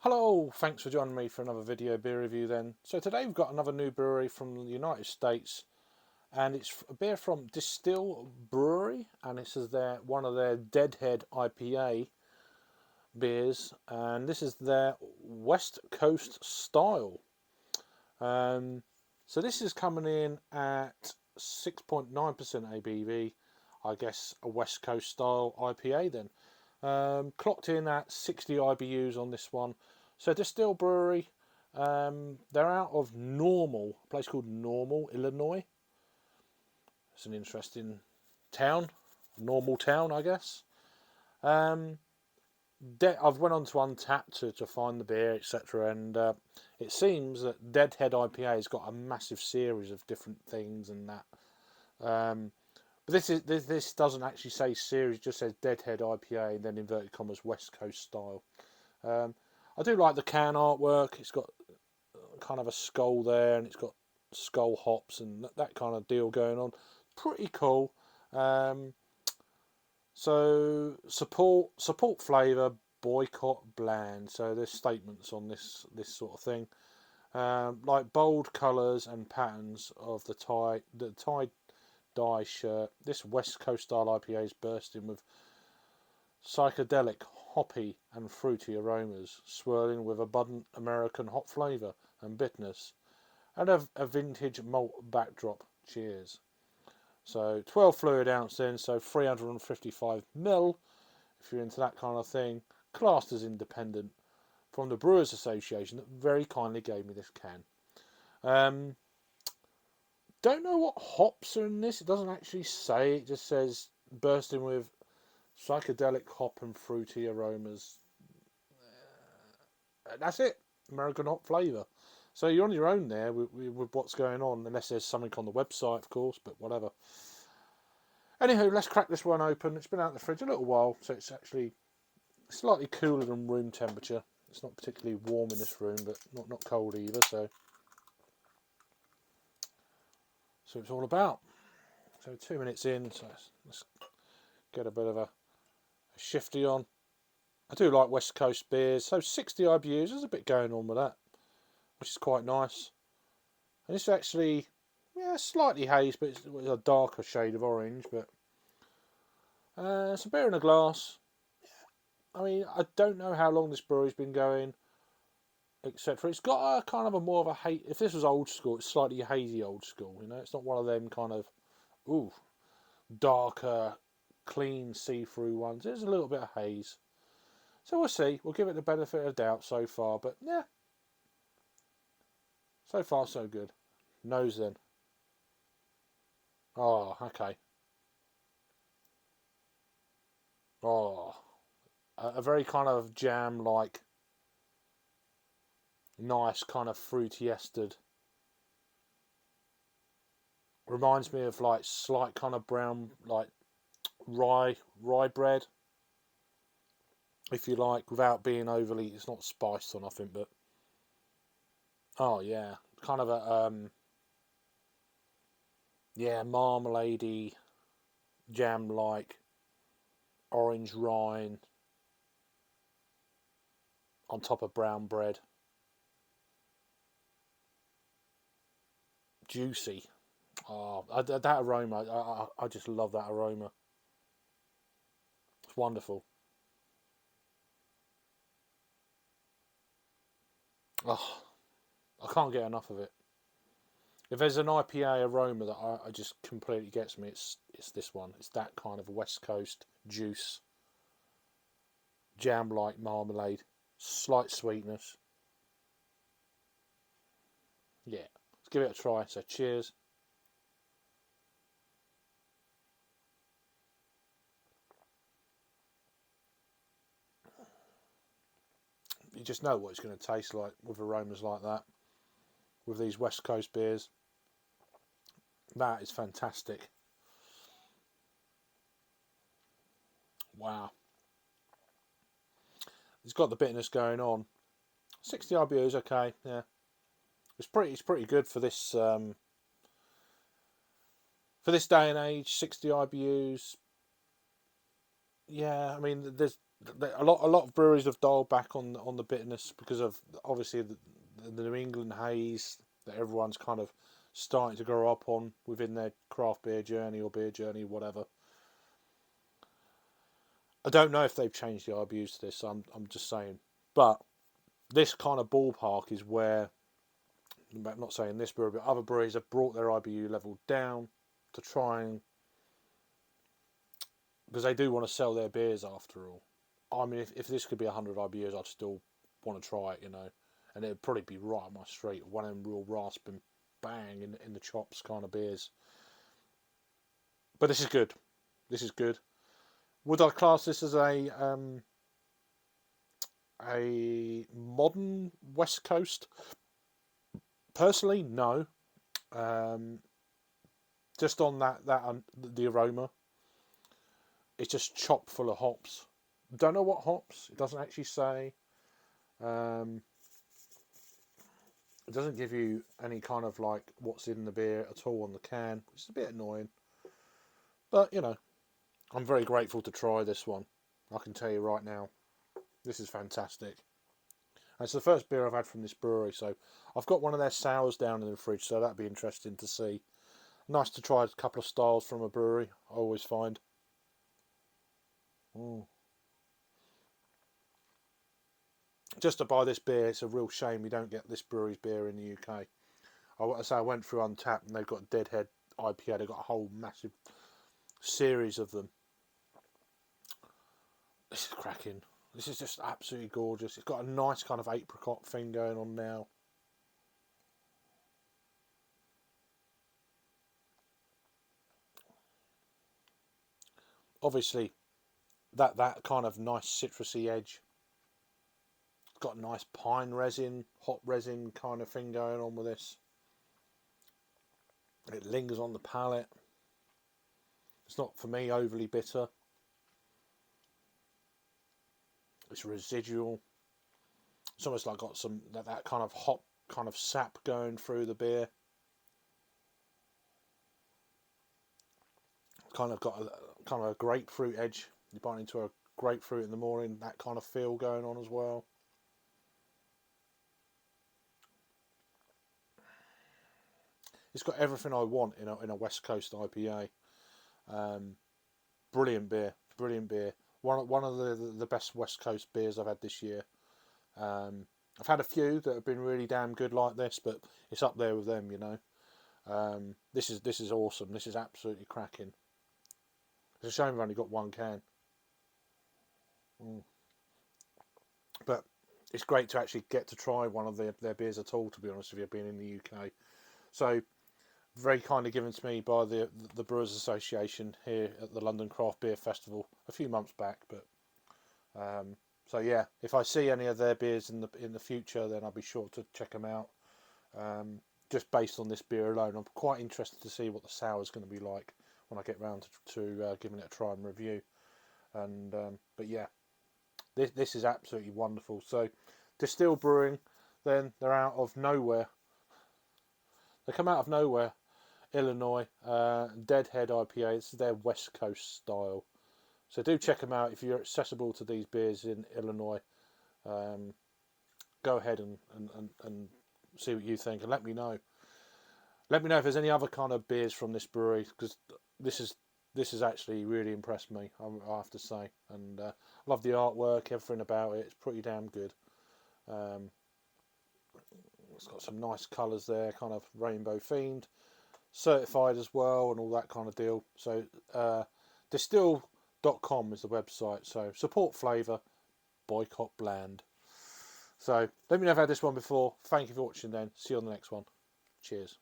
Hello, thanks for joining me for another video beer review then. So today we've got another new brewery from the United States, and it's a beer from Destihl Brewery, and this is one of their Deadhead IPA beers, and this is their West Coast style. Um, so this is coming in at 6.9% ABV, I guess a West Coast style IPA then. Clocked in at 60 IBUs on this one. So Destihl Brewery, they're out of a place called Normal, Illinois. It's an interesting town, normal town, I guess. Um, I've went on to Untappd to find the beer, etc. And it seems that Deadhead IPA has got a massive series of different things and that. But this doesn't actually say series; it just says Deadhead IPA and then inverted commas West Coast style. I do like the can artwork. It's got kind of a skull there, and it's got skull hops and that kind of deal going on. Pretty cool. Um, support flavour, boycott bland. So there's statements on this sort of thing, like bold colours and patterns of the tie dye shirt. This West Coast style IPA is bursting with psychedelic, hoppy and fruity aromas, swirling with abundant American hop flavour and bitterness, and a vintage malt backdrop. Cheers. So 12 fluid ounce then, so 355 ml if you're into that kind of thing. Classed as independent from the Brewers Association that very kindly gave me this can. Don't know what hops are in this. It doesn't actually say. It just says bursting with psychedelic hop and fruity aromas. That's it. American hop flavour. So you're on your own there with what's going on, unless there's something on the website, of course, but whatever. Anywho, let's crack this one open. It's been out in the fridge a little while, so it's actually slightly cooler than room temperature. It's not particularly warm in this room, but not cold either, so it's all about. So 2 minutes in, so let's get a bit of a shifty on. I do like West Coast beers, so 60 IBUs, there's a bit going on with that, which is quite nice. And it's actually, slightly haze, but it's a darker shade of orange, but it's a beer in a glass. I mean, I don't know how long this brewery's been going, etc. It's got a kind of a more of a haze. If this was old school, it's slightly hazy old school, it's not one of them kind of, darker, clean, see-through ones. There's a little bit of haze. So we'll see. We'll give it the benefit of doubt so far. But yeah, so far so good. Nose then. Oh, okay. Oh, a very kind of jam-like, nice kind of fruity estered. Reminds me of like slight kind of brown, like rye bread, if you like, without being overly. It's not spiced or nothing, but oh yeah, kind of a marmalade-y, jam-like, orange rind on top of brown bread. Juicy. Oh, that aroma, I just love that aroma. It's wonderful. Oh, I can't get enough of it. If there's an IPA aroma that I just completely gets me, it's this one. It's that kind of West Coast juice, jam-like marmalade, slight sweetness. Yeah, let's give it a try. So cheers. You just know what it's going to taste like with aromas like that, with these West Coast beers. That is fantastic. Wow. It's got the bitterness going on. 60 IBUs, okay, yeah. It's pretty good for this day and age. 60 IBUs. Yeah, I mean, A lot of breweries have dialed back on the bitterness because of obviously the New England haze that everyone's kind of starting to grow up on within their craft beer journey or beer journey, whatever. I don't know if they've changed the IBUs to this. I'm just saying, but this kind of ballpark is where, I'm not saying this brewery, but other breweries have brought their IBU level down to try and, because they do want to sell their beers after all. I mean, if this could be 100 IBUs, I'd still want to try it, and it'd probably be right up my street. One of them real rasping, bang in the chops kind of beers. But this is good. This is good. Would I class this as a modern West Coast? Personally, no. Um, just on the aroma, it's just chock full of hops. Don't know what hops. It doesn't actually say. Um, it doesn't give you any kind of like what's in the beer at all on the can, which is a bit annoying. But I'm very grateful to try this one. I can tell you right now, this is fantastic. And it's the first beer I've had from this brewery, so I've got one of their sours down in the fridge, so that'd be interesting to see. Nice to try a couple of styles from a brewery, I always find. Mm. Just to buy this beer, it's a real shame we don't get this brewery's beer in the UK. I went through Untapped and they've got Deadhead IPA. They've got a whole massive series of them. This is cracking. This is just absolutely gorgeous. It's got a nice kind of apricot thing going on now. Obviously, that kind of nice citrusy edge. It's got a nice pine resin, hot resin kind of thing going on with this. It lingers on the palate. It's not, for me, overly bitter. It's residual. It's almost like got some that kind of hot kind of sap going through the beer. Kind of got a grapefruit edge. You bite into a grapefruit in the morning. That kind of feel going on as well. It's got everything I want in a West Coast IPA. Brilliant beer, brilliant beer. One of the best West Coast beers I've had this year. I've had a few that have been really damn good like this, but it's up there with them, This is awesome. This is absolutely cracking. It's a shame I've only got one can. Mm. But it's great to actually get to try one of their beers at all, to be honest with you, being in the UK. So, very kindly given to me by the Brewers Association here at the London Craft Beer Festival a few months back. But so yeah, if I see any of their beers in the future, then I'll be sure to check them out. Just based on this beer alone, I'm quite interested to see what the sour is going to be like when I get round to giving it a try and review. And but yeah, this is absolutely wonderful. So, Destihl Brewing, then they're out of nowhere. They come out of nowhere, Illinois. Deadhead IPA. This is their West Coast style. So do check them out if you're accessible to these beers in Illinois. Go ahead and see what you think and let me know. Let me know if there's any other kind of beers from this brewery, because this has actually really impressed me, I have to say. And love the artwork, everything about it. It's pretty damn good. It's got some nice colours there, kind of rainbow themed, certified as well, and all that kind of deal. So Destihl.com is the website. So support flavour, boycott bland. So let me know if I've had this one before. Thank you for watching then. See you on the next one. Cheers.